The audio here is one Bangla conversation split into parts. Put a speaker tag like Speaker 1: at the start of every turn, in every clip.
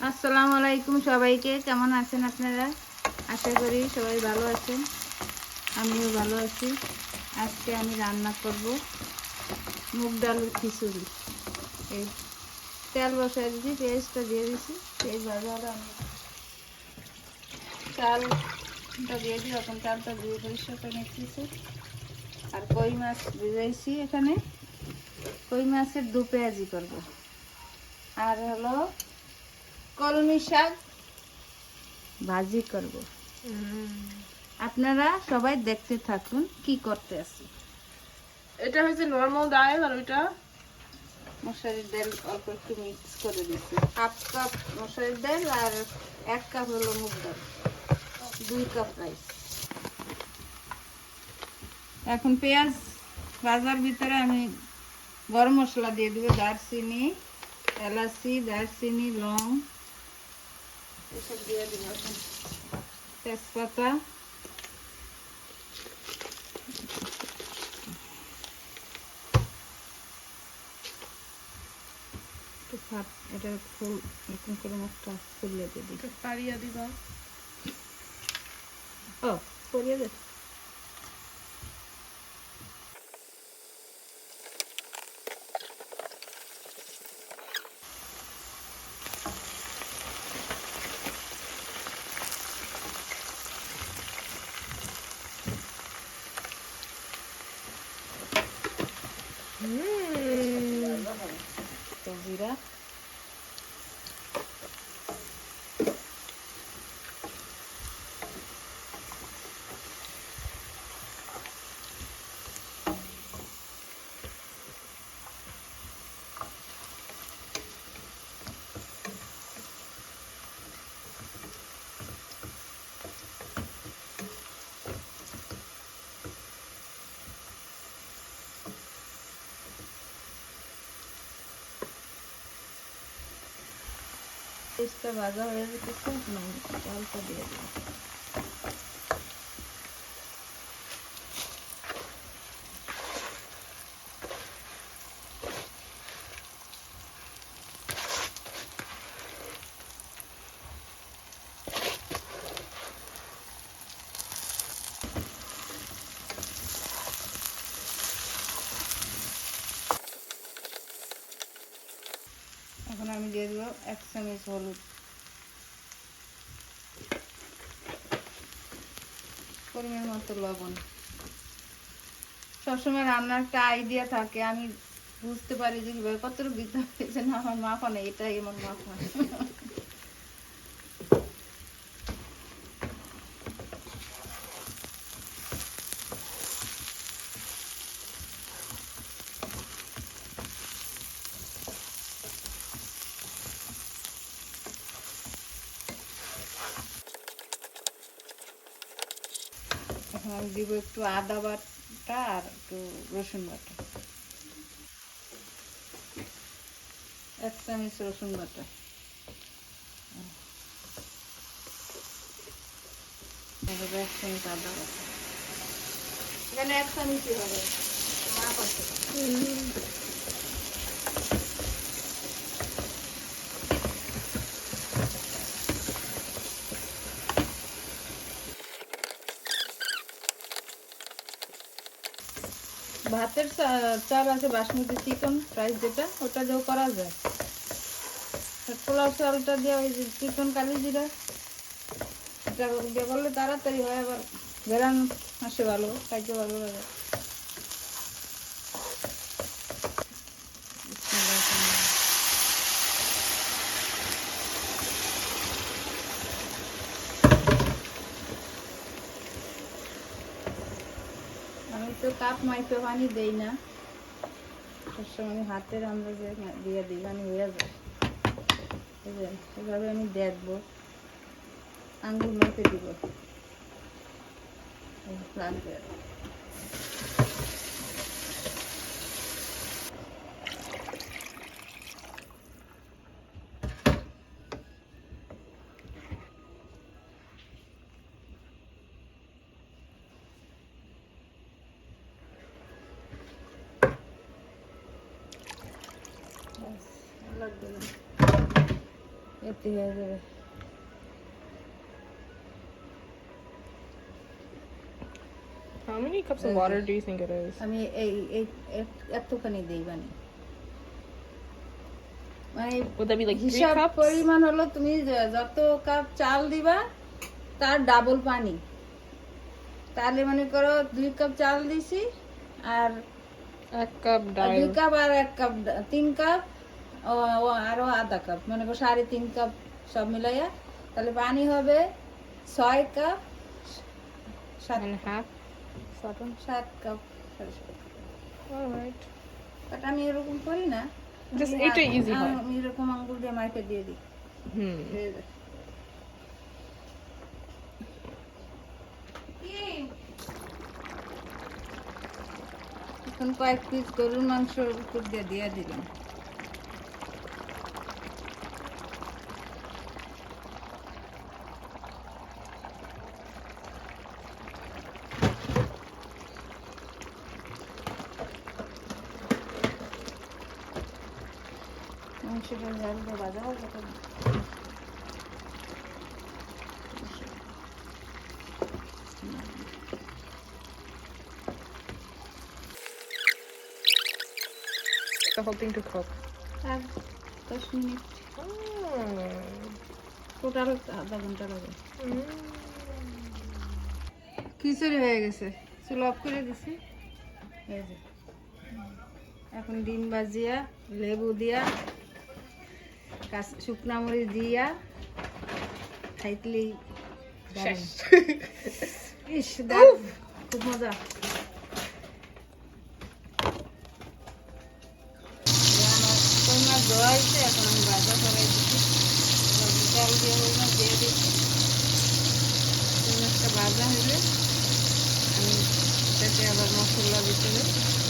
Speaker 1: আসসালামু আলাইকুম সবাইকে। কেমন আছেন আপনারা? আশা করি সবাই ভালো আছেন, আমিও ভালো আছি। আজকে আমি রান্না করব মুগ ডালের খিচুড়ি। এই তেল বসাই দিয়েছি, পেঁয়াজটা দিয়ে দিয়েছি। পেঁয়াজ ভাজা হলে আমি চালটা দিয়ে দিই। এখন চালটা দিয়ে পরিষ্কার করে নিচ্ছি। আর কই মাছ ভিজাইছি, এখানে কই মাছের দু পেঁয়াজি করব। আর হলো কলমি শাক ভাজি করব। আপনারা সবাই দেখতে থাকুন কি করতে আছি।
Speaker 2: এটা হচ্ছে নরমাল ডাল, আর ওইটা
Speaker 1: মশারির ডাল অল্প একটু মিক্স করে দিচ্ছি। 1/2 কাপ মশারির ডাল আর 1 কাপ হলো মুগ ডাল, 2 কাপ রাইস। এখন পেঁয়াজ ভাজার ভিতরে আমি গরম মশলা দিয়ে দেবো। দারচিনি, এলাচি, দারচিনি, লং এসব দিয়ে দেবো। এখন তেজপাতা, এটা ফুল এরকম করে মুখটা ফুলিয়ে দিয়ে দিই।
Speaker 2: পারিয়া দিবা।
Speaker 1: ও ফুলিয়ে দে। জিরা, পেস্টটা ভাজা হয়ে যেতেছে। চালটা দিয়ে দিই। এখন আমি দিয়ে দেবো 1 চামচ হলুদ, পরিমাণ মতো লবণ। সবসময় রান্নার একটা আইডিয়া থাকে, আমি বুঝতে পারি যে কতটুকু দিতে হবে। না আমার মাপা নেই, এটাই আমার মাপা। এখন আমি দিব একটু আদা বাটা আর একটু রসুন বাটা, 1 চামচ রসুন বাটা, তারপরে 1 চামচ আদা বাটা। এখানে 1 চামচই হবে, মাপ আছে। ভাতের চাল আছে বাসমতি চিকন রাইস, যেটা ওটা দিয়েও করা যায়। পোলাও চালটা দিয়ে ওই যে চিকন কালি জিরা, এটা দিয়ে করলে তাড়াতাড়ি হয়, আবার বেরান আসে ভালো, খাইতে ভালো লাগে। আমি তো কাপ মাইপে পানি দেই না, সবসময় আমি হাতের আন্দাজে দিয়ে দিই, পানি হয়ে যায়। এভাবে আমি দেখবো, আঙ্গুল মেপে দিব লাগবে। লাগবে না, এতে হয়ে যাবে।
Speaker 2: How many cups of water do you think it is?
Speaker 1: আমি এই এই এতখানি দিই মানে মানে
Speaker 2: Would that be like 3
Speaker 1: হিসাব
Speaker 2: cups?
Speaker 1: পরিমাণ হলো তুমি যত কাপ চাল দিবা তার ডাবল পানি। তাহলে মনে করো 2 কাপ চাল দিছি আর
Speaker 2: 1 cup
Speaker 1: 2
Speaker 2: ডাল।
Speaker 1: কাপ আর 1 কাপ 3 কাপ আরো আধা কাপ মনে করো 3.5 কাপ সব মিলাইয়া তাহলে পানি হবে 6 cup
Speaker 2: 1 half.
Speaker 1: 7 cup.
Speaker 2: Alright.
Speaker 1: But আমি এরকম করি না,
Speaker 2: Just এটা easy হয়।
Speaker 1: আমি এরকম আঙ্গুল দিয়ে মাইকে দিয়ে দিই। হয়ে যায়। এখন কয়েক পিস গরুর মাংস উপর দিয়ে দিয়ে দিলাম। মাংসটা ঝাল দিয়ে ভাজা হবে তো।
Speaker 2: The whole thing to cook.
Speaker 1: আর 10 মিনিট টোটাল আধা ঘন্টা লাগে। খিচুড়ি হয়ে গেছে, চুল অফ করে দিছি। এই যে এখন ডিম ভাজিয়া লেবু দিয়া শুকনা মরিচ দিয়া খাইতলি দারুণ। ইস দারুণ, খুব মজা। কই মাছ ধোয়া হয়েছে, এখন আমি ভাজা করাই দিচ্ছি। চাল দিয়ে কই মাছ দিয়ে দিচ্ছি। কই মাছটা ভাজা হলে আমি এটাতে আবার মশলা ভিতরে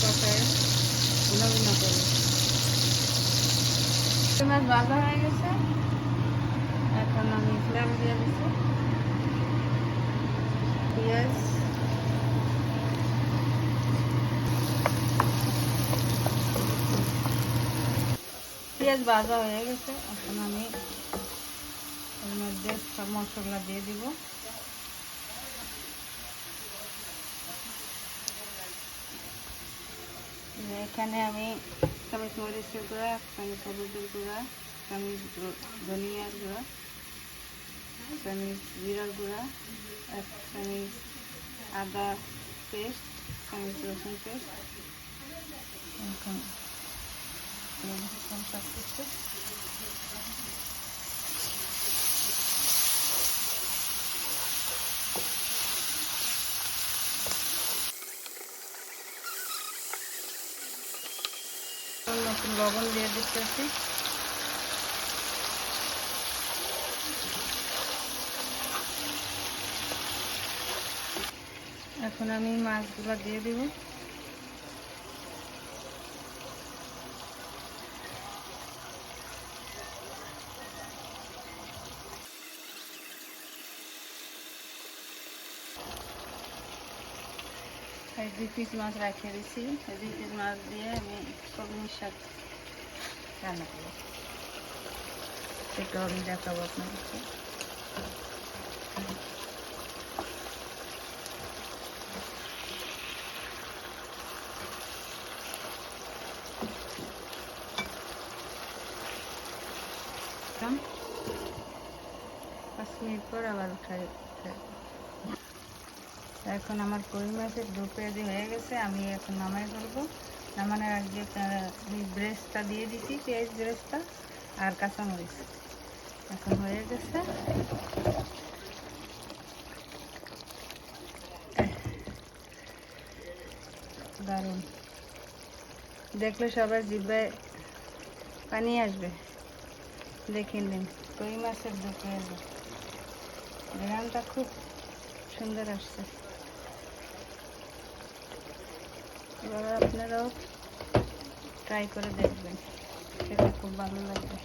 Speaker 1: কষায় গুনা গুনা করবো। কই মাছ ভাজা হয়ে গেছে, এখন আমি ফ্লেম দিয়ে দিচ্ছি। পেঁয়াজ পেঁয়াজ ভাজা হয়ে গেছে, এখন আমি এর মধ্যে সব মশলা দিয়ে দিব। এখানে আমি চামচ মরিচের গুঁড়া, চামচ হলুদের গুঁড়া, চামচ ধনিয়ার গুঁড়া, চামচ জিরার গুঁড়া, 1 চামচ আদা পেস্ট, চামচ রসুন পেস্ট, এখন সব কিছু নতুন লবণ দিয়ে দিতেছি। এখন আমি মাছগুলো দিয়ে দিব। এই 2 পিস মাছ রাখিয়ে দিচ্ছি, এই 2 পিস মাছ দিয়ে আমি কলমি শাক রান্না করবো। সেটাও আমি দেখাবো আপনাদেরকে। দিলাম। 5 মিনিট পর আবার উঠাই। এখন আমার কই মাছের ডো পেঁয়াজি হয়ে গেছে, আমি এখন নামাই ফেলবো। নামানোর আগে আমি ব্রেস্টটা দিয়ে দিছি, পেঁয়াজ ব্রেস্টটা আর কাঁচামরিচ। এখন হয়ে গেছে। দারুণ, দেখলে সবার জিহ্বায় পানি আসবে। দেখে নিন কই মাছের ডো পেঁয়াজি, ঘ্রাণটা খুব সুন্দর আসছে। এবার আপনারাও ট্রাই করে দেখবেন, খেতে খুব ভালো লাগবে।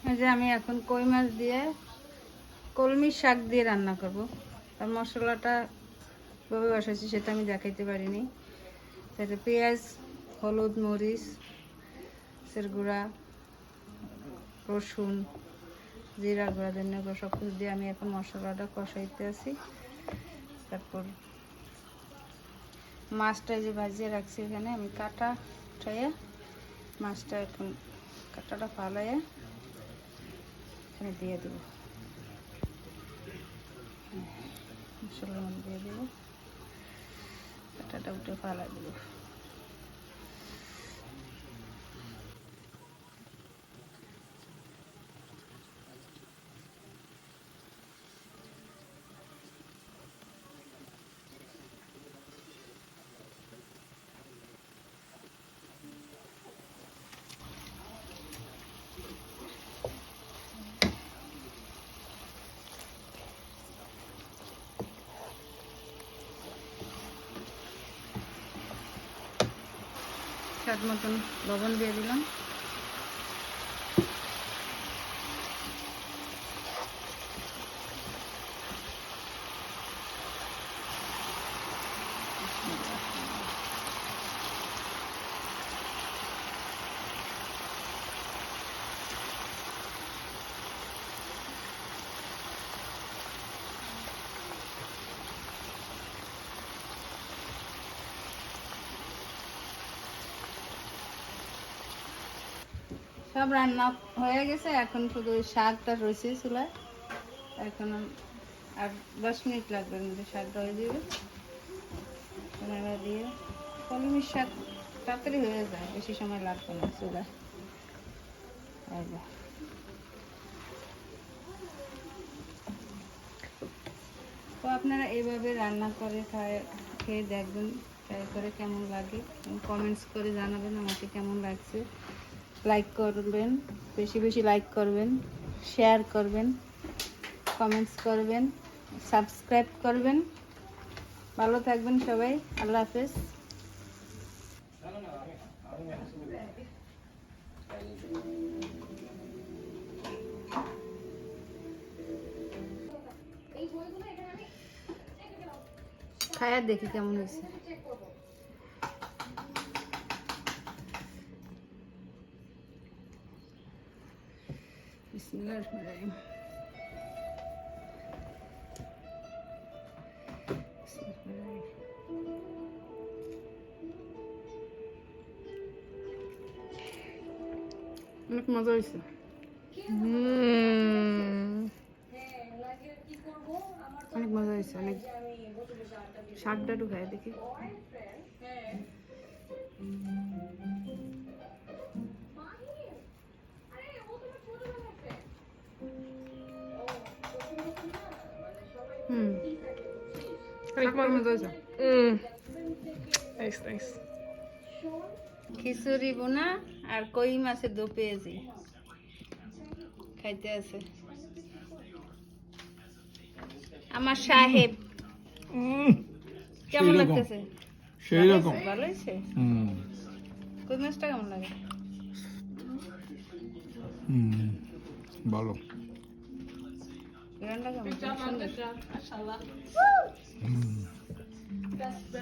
Speaker 1: এই যে আমি এখন কই মাছ দিয়ে কলমি শাক দিয়ে রান্না করব। আর মশলাটা কীভাবে বসাচ্ছি সেটা আমি দেখাইতে পারিনি। সেটা পেঁয়াজ, হলুদ, মরিচ, গুঁড়া, রসুন, জিরা গুঁড়া, ধনিয়া গুঁড়া সব কিছু দিয়ে আমি এখন মশলাটা কষাইতে আছি। তারপর মাছটা যে ভাজিয়ে রাখছি এখানে আমি কাটা উঠাইয়া মাছটা এখন কাটাটা ফালাইয়া এখানে দিয়ে দেবো, মশলার মধ্যে দিয়ে দেবো, কাটাটা উঠে ফালাই দেবো। স্বাদ মতন লবণ দিয়ে দিলাম। সব রান্না হয়ে গেছে, এখন শুধু ওই শাকটা রয়েছে চুলায়। এখন আর 10 মিনিট লাগবে, এর মধ্যে শাকটা হয়ে যাবে। দিয়ে কলমির শাক তাড়াতাড়ি হয়ে যায়, বেশি সময় লাগবে না চুলায়। তো আপনারা এইভাবে রান্না করে খেয়ে দেখবেন, ট্রাই করে কেমন লাগে কমেন্টস করে জানাবেন আমাকে কেমন লাগছে। লাইক করবেন, বেশি বেশি লাইক করবেন, শেয়ার করবেন, কমেন্টস করবেন, সাবস্ক্রাইব করবেন। ভালো থাকবেন সবাই, আল্লাহ হাফেজ। খায়া দেখি কেমন হয়েছে। বিসমিল্লাহির রহমানির রহিম। অনেক মজা হয়েছে। অনেক মজা হয়েছে, অনেক। শাকটা একটু খাই দেখি। মজা হয়েছে।
Speaker 2: Nice, nice.
Speaker 1: খিচুড়ি বোনা আর কই মাছের দো পেঁয়াজি খাইতে আছে আমার সাহেব। কেমন লাগতেছে?
Speaker 3: সেই রকম
Speaker 1: ভালো হয়েছে। কই মাছটা কেমন লাগে?
Speaker 3: ভালো।
Speaker 1: রান্না কেমন? সুন্দর।
Speaker 2: Mashallah. Best.